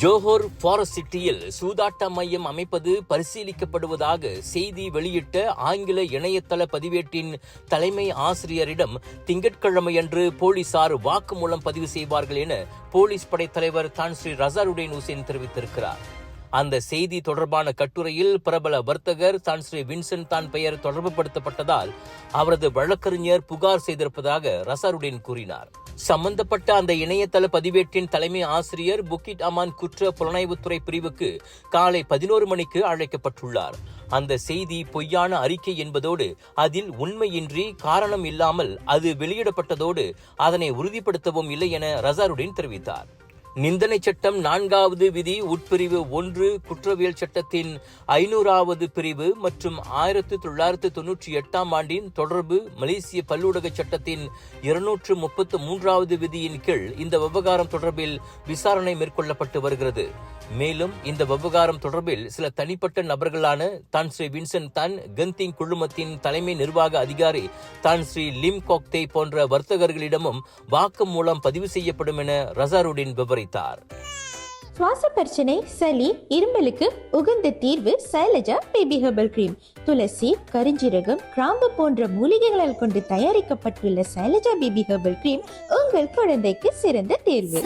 Johor forest சிட்டியில் சூதாட்ட மையம் அமைப்பது பரிசீலிக்கப்படுவதாக செய்தி வெளியிட்ட ஆங்கில இணையதள பதிவேட்டின் தலைமை ஆசிரியரிடம் திங்கட்கிழமையன்று போலீசார் வாக்குமூலம் பதிவு செய்வார்கள் என போலீஸ் படைத்தலைவர் தான் ஸ்ரீ ரசாருடீன் ஹுசேன் தெரிவித்திருக்கிறார். அந்த செய்தி தொடர்பான கட்டுரையில் பிரபல வர்த்தகர் தான் ஸ்ரீ வின்சென்ட் தான் பெயர் தொடர்புபடுத்தப்பட்டதால் அவரது வழக்கறிஞர் புகார் செய்திருப்பதாக ரசாருடீன் கூறினார். சம்பந்தப்பட்ட அந்த இணையதள பதிவேட்டின் தலைமை ஆசிரியர் புக்கிட் அமான் குற்ற புலனாய்வுத்துறை பிரிவுக்கு காலை 11 மணிக்கு அழைக்கப்பட்டுள்ளார். அந்த செய்தி பொய்யான அறிக்கை என்பதோடு அதில் உண்மையின்றி காரணம் இல்லாமல் அது வெளியிடப்பட்டதோடு அதனை உறுதிப்படுத்தவும் இல்லை என ரசாருடீன் தெரிவித்தார். நிந்தனை சட்டம் 4வது விதி உட்பிரிவு 1 குற்றவியல் சட்டத்தின் 500வது பிரிவு மற்றும் 1998ஆம் ஆண்டின் தொடர்பு மலேசிய பல்லூடக சட்டத்தின் 233வது விதியின் கீழ் இந்த விவகாரம் தொடர்பில் விசாரணை மேற்கொள்ளப்பட்டு வருகிறது. மேலும் இந்த விவகாரம் தொடர்பில் சில தனிப்பட்ட நபர்களான தான் ஸ்ரீ வின்சென்ட் தான் கந்திங் குழுமத்தின் தலைமை நிர்வாக அதிகாரி தான் ஸ்ரீ லிம் கோக்தே போன்ற வர்த்தகர்களிடமும் வாக்குமூலம் பதிவு செய்யப்படும் என ரசாருடீன் விவரித்தார். சுவாச பிரச்சனை, சளி, இருமலுக்கு உகந்த தீர்வு சைலஜா பேபி ஹெர்பல் கிரீம். துளசி, கரிஞ்சீரகம், கிராம்பு போன்ற மூலிகைகளால் கொண்டு தயாரிக்கப்பட்டுள்ள சைலஜா பேபி ஹெர்பல் கிரீம் உங்கள் குழந்தைக்கு சிறந்த தேர்வு.